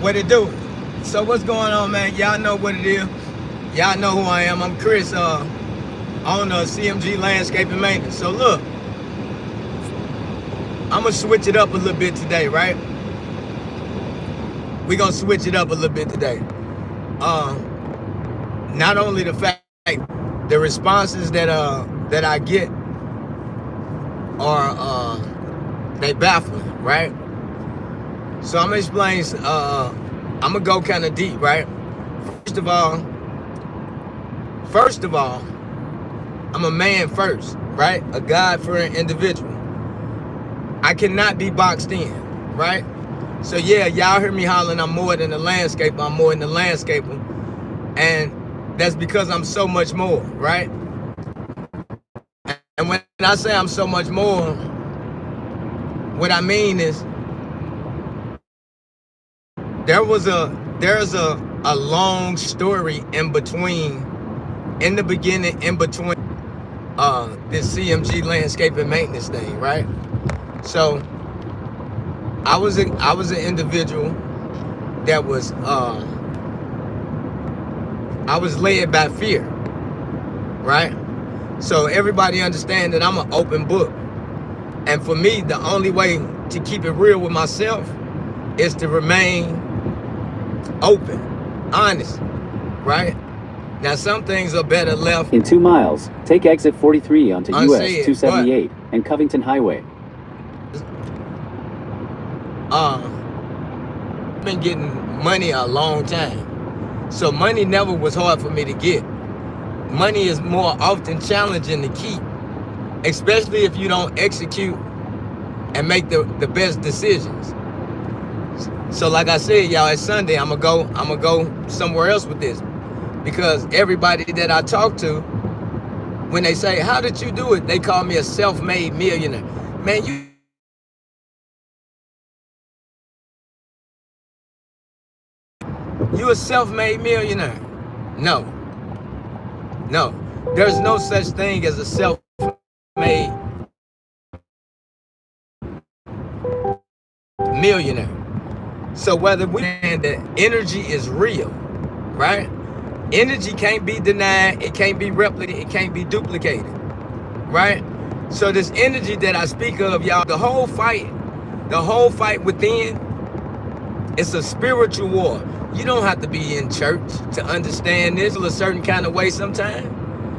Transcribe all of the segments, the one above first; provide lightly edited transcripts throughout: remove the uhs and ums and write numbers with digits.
What it do? So what's going on, man? Y'all know what it is. Y'all know who I am. I'm Chris, owner of CMG Landscape and Maintenance. So look, I'm gonna switch it up a little bit today, right? We're gonna switch it up a little bit today. Not only the fact, the responses that I get are they baffling, right? So I'm gonna explain. I'm gonna go kind of deep, right? First of all, I'm a man first, right? A God-fearing individual. I cannot be boxed in, right? So yeah, y'all hear me hollering, I'm more than a landscaper. I'm more than a landscaper, and that's because I'm so much more, right? And when I say I'm so much more, what I mean is there's a long story in the beginning, in between this CMG Landscape and Maintenance thing, right? So I was an individual that was I was led by fear, right? So everybody understand that I'm an open book. And for me, the only way to keep it real with myself is to remain open, honest, right? Now, some things are better left in 2 miles. Take exit 43 onto unsaid, US 278 and Covington Highway. I've been getting money a long time. So money never was hard for me to get. Money is more often challenging to keep, especially if you don't execute and make the best decisions. So like I said, y'all, it's Sunday. I'm gonna go somewhere else with this, because everybody that I talk to, when they say, "How did you do it?" they call me a self-made millionaire. Man, you a self-made millionaire? No. There's no such thing as a self-made millionaire. So whether we understand that energy is real, right? Energy can't be denied, it can't be replicated, it can't be duplicated, right? So this energy that I speak of, y'all, the whole fight within, it's a spiritual war. You don't have to be in church to understand this a certain kind of way sometimes.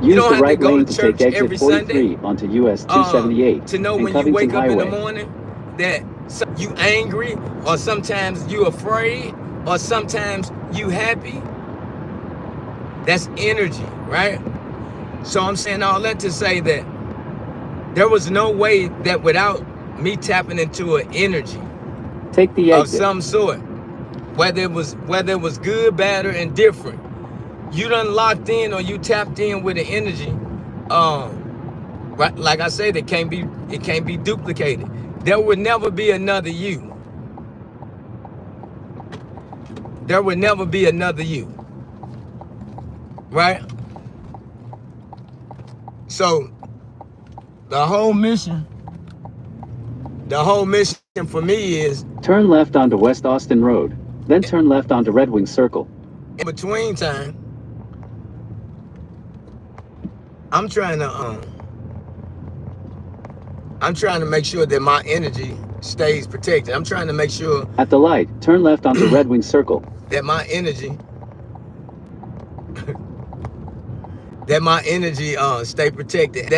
You don't have to go to church every Sunday onto US 278 to know when you wake up in the morning that you angry, or sometimes you afraid, or sometimes you happy. That's energy, right? So I'm saying all that to say that there was no way that without me tapping into an energy take the exit of some sort, whether it was good, bad, or indifferent, you done locked in or you tapped in with an energy, right? Like I said, it can't be duplicated. There would never be another you. There would never be another you, right? So the whole mission for me is turn left onto West Austin Road, then turn left onto Red Wing Circle. In between time, I'm trying to make sure that my energy stays protected. I'm trying to make sure at the light, turn left onto Red Wing Circle. That my energy stay protected.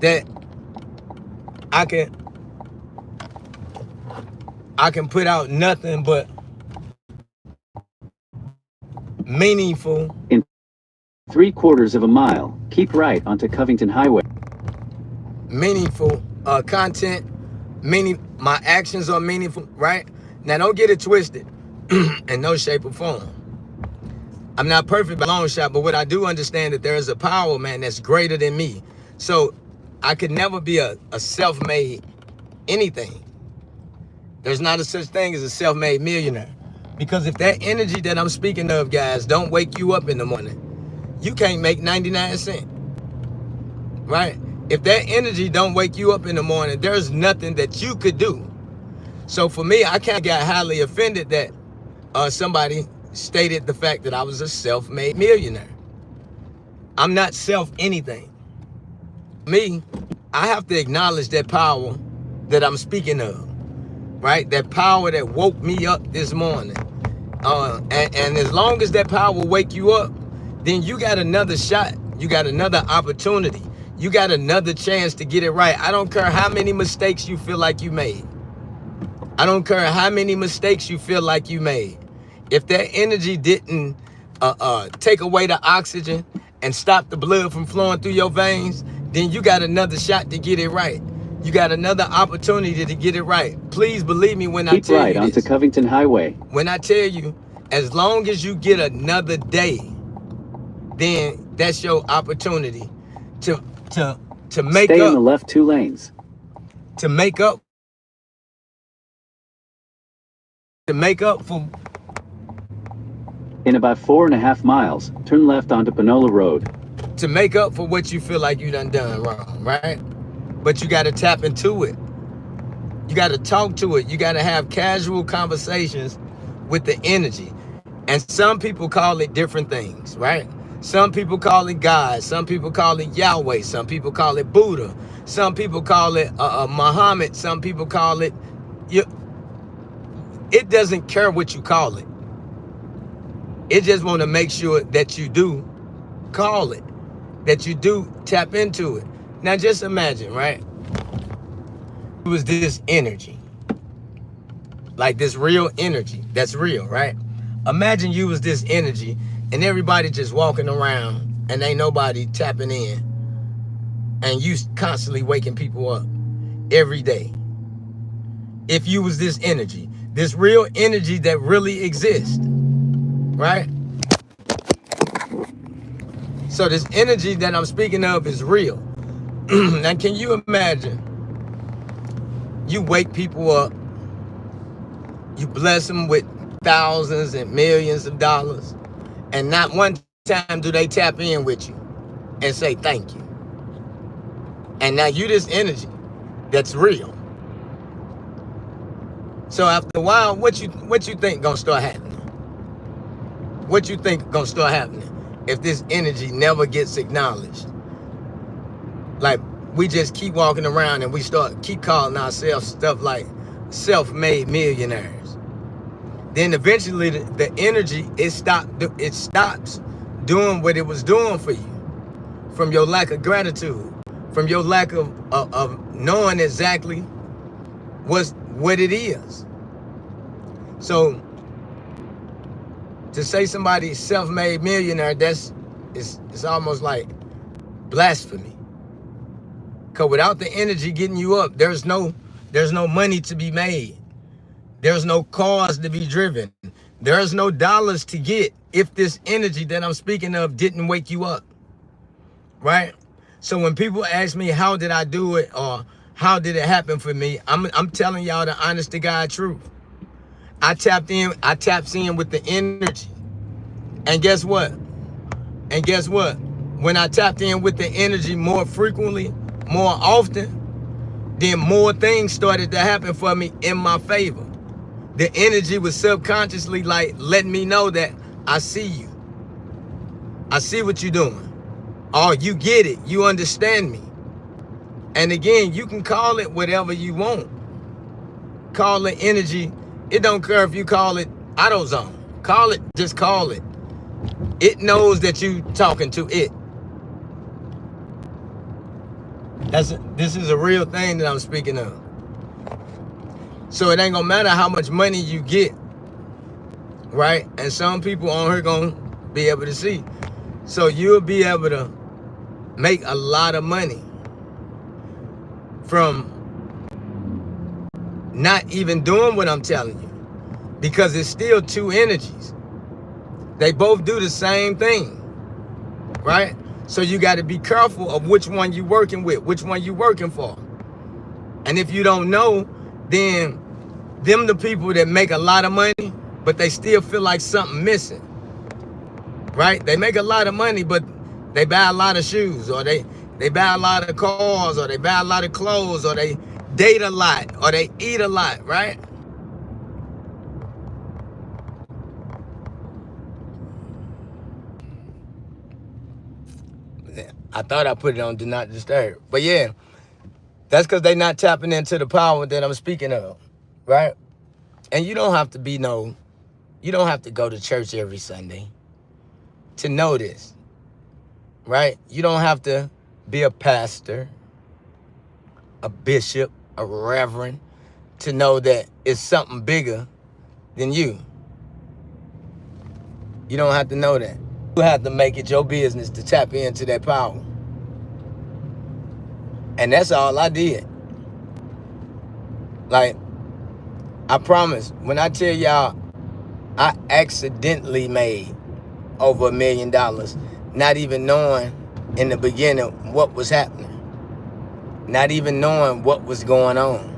That I can put out nothing but meaningful. In 3/4 of a mile, keep right onto Covington Highway. Meaningful content, my actions are meaningful, right? Now don't get it twisted in no shape or form. I'm not perfect by a long shot, but what I do understand that there is a power, man, that's greater than me. So I could never be a self-made anything. There's not a such thing as a self-made millionaire. Because if that energy that I'm speaking of, guys, don't wake you up in the morning, you can't make 99 cents, right? If that energy don't wake you up in the morning, there's nothing that you could do. So for me, I kind of got highly offended that somebody stated the fact that I was a self-made millionaire. I'm not self anything. Me, I have to acknowledge that power that I'm speaking of, right? That power that woke me up this morning. And as long as that power will wake you up, then you got another shot. You got another opportunity. You got another chance to get it right. I don't care how many mistakes you feel like you made. I don't care how many mistakes you feel like you made. If that energy didn't take away the oxygen and stop the blood from flowing through your veins, then you got another shot to get it right. You got another opportunity to get it right. Please believe me when I tell you this. Keep right onto Covington Highway. When I tell you, as long as you get another day, then that's your opportunity to make Stay up. in the left 2 lanes. To make up for. In about 4.5 miles, turn left onto Panola Road. To make up for what you feel like you done wrong, right? But you got to tap into it. You got to talk to it. You got to have casual conversations with the energy. And some people call it different things, right? Some people call it God. Some people call it Yahweh. Some people call it Buddha. Some people call it Muhammad. Some people call it... It doesn't care what you call it. It just want to make sure that you do call it, that you do tap into it. Now just imagine, right? It was this energy, like this real energy that's real, right? Imagine you was this energy and everybody just walking around and ain't nobody tapping in, and you constantly waking people up every day. If you was this energy, this real energy that really exists, right? So this energy that I'm speaking of is real. Now, can you imagine? You wake people up, you bless them with thousands and millions of dollars, and not one time do they tap in with you and say thank you. And now you this energy that's real. So after a while, what you think gonna start happening? What you think gonna start happening if this energy never gets acknowledged? Like, we just keep walking around and we keep calling ourselves stuff like self-made millionaires. Then eventually the energy, it stops doing what it was doing for you, from your lack of gratitude, from your lack of knowing exactly what it is. So to say somebody's self-made millionaire, it's almost like blasphemy. Because without the energy getting you up, there's no money to be made. There's no cars to be driven. There's no dollars to get if this energy that I'm speaking of didn't wake you up, right? So when people ask me, how did I do it, or how did it happen for me, I'm telling y'all the honest to God truth. I tapped in with the energy. And guess what? When I tapped in with the energy more frequently, more often, then more things started to happen for me in my favor. The energy was subconsciously like letting me know that I see you. I see what you're doing. Oh, you get it. You understand me. And again, you can call it whatever you want. Call it energy. It don't care if you call it AutoZone. Just call it. It knows that you talking to it. This is a real thing that I'm speaking of. So it ain't gonna matter how much money you get, right? And some people on here gonna be able to see. So you'll be able to make a lot of money from not even doing what I'm telling you, because it's still two energies. They both do the same thing, right? So you got to be careful of which one you're working with, which one you're working for. And if you don't know, then them the people that make a lot of money, but they still feel like something missing, right? They make a lot of money, but they buy a lot of shoes, or they buy a lot of cars, or they buy a lot of clothes, or they date a lot, or they eat a lot, right? I thought I put it on Do Not Disturb. But yeah, that's because they not tapping into the power that I'm speaking of, right? And you don't have to you don't have to go to church every Sunday to know this, right? You don't have to be a pastor, a bishop, a reverend to know that it's something bigger than you. You don't have to know that. You have to make it your business to tap into that power. And that's all I did. Like, I promise, when I tell y'all, I accidentally made over $1 million, not even knowing in the beginning what was happening, not even knowing what was going on.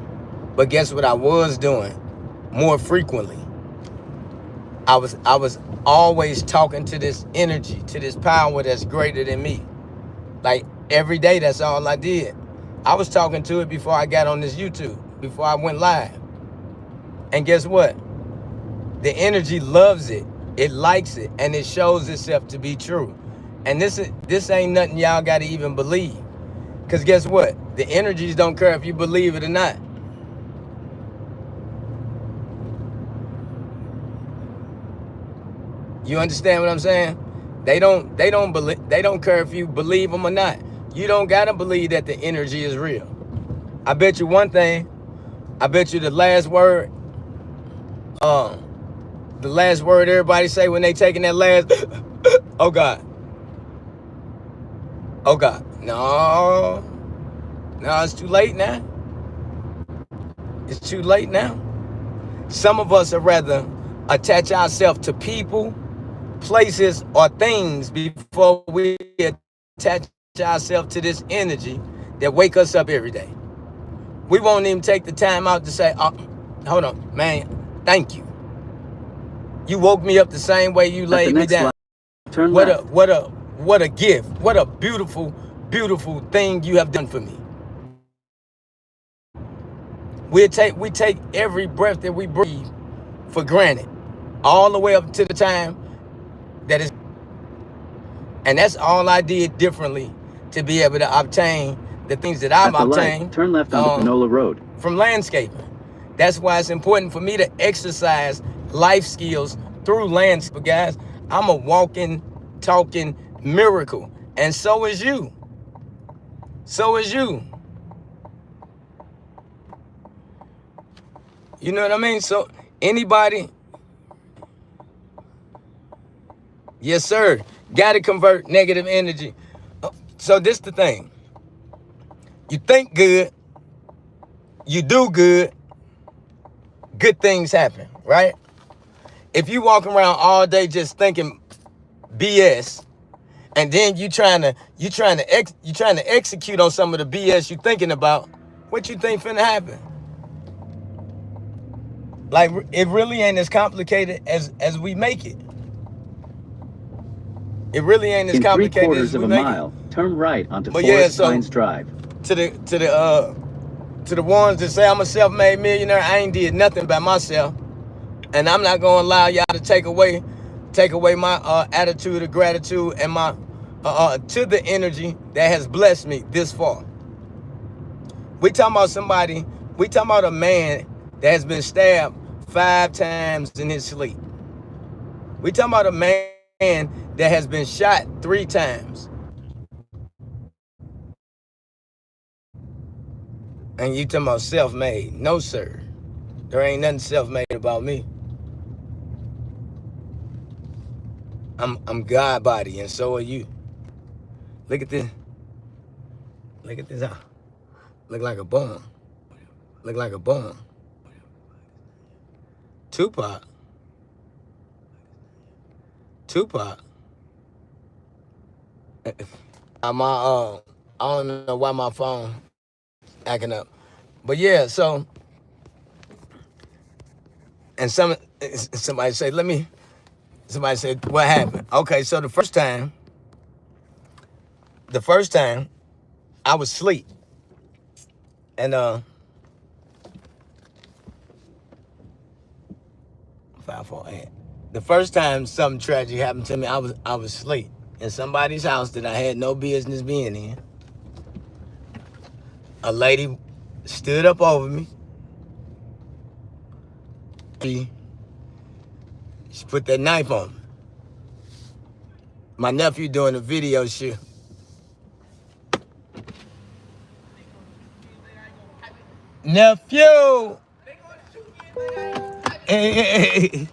But guess what I was doing more frequently? I was always talking to this energy, to this power that's greater than me. Like every day, that's all I did. I was talking to it before I got on this YouTube, before I went live. And guess what? The energy loves it. It likes it, and it shows itself to be true. And this ain't nothing y'all gotta even believe. Cause guess what? The energies don't care if you believe it or not. You understand what I'm saying? They don't care if you believe them or not. You don't gotta believe that the energy is real. I bet you one thing. I bet you the last word everybody say when they taking that last oh God. Oh God. No, it's too late now. It's too late now. Some of us would rather attach ourselves to people, places, or things before we attach ourselves to this energy that wake us up every day. We won't even take the time out to say, oh, hold on, man, thank you. You woke me up the same way you laid me down. Turn left. What a gift. What a beautiful, beautiful thing you have done for me. We take every breath that we breathe for granted, all the way up to the time that is. And that's all I did differently to be able to obtain the things that I've obtained. Turn left onto Panola Road. From landscaping. That's why it's important for me to exercise life skills through landscape, guys. I'm a walking, talking miracle. And so is you. So is you. You know what I mean? So anybody, yes, sir, got to convert negative energy. So this the thing. You think good, you do good, good things happen, right? If you walk around all day just thinking BS, and then you trying to execute on some of the BS you thinking about, what you think finna happen? Like, it really ain't as complicated as we make it. It really ain't as complicated as we make it. In 3/4 of a mile, turn right onto Forest Pines Drive. To the ones that say I'm a self-made millionaire, I ain't did nothing by myself, and I'm not gonna allow y'all to take away my attitude of gratitude and my to the energy that has blessed me this far. We talking about a man that has been stabbed 5 times in his sleep. We talking about a man that has been shot 3 times. And you talking about self-made. No, sir. There ain't nothing self-made about me. I'm God body, and so are you. Look at this. Look at this out. Look like a bomb. Look like a bomb. Tupac. I don't know why my phone acting up. But yeah, so, and somebody said, what happened? Okay, so the first time I was asleep. And 548. The first time something tragic happened to me, I was asleep in somebody's house that I had no business being in. A lady stood up over me. She put that knife on me. My nephew doing a video shoot. Nephew! Hey, hey, hey.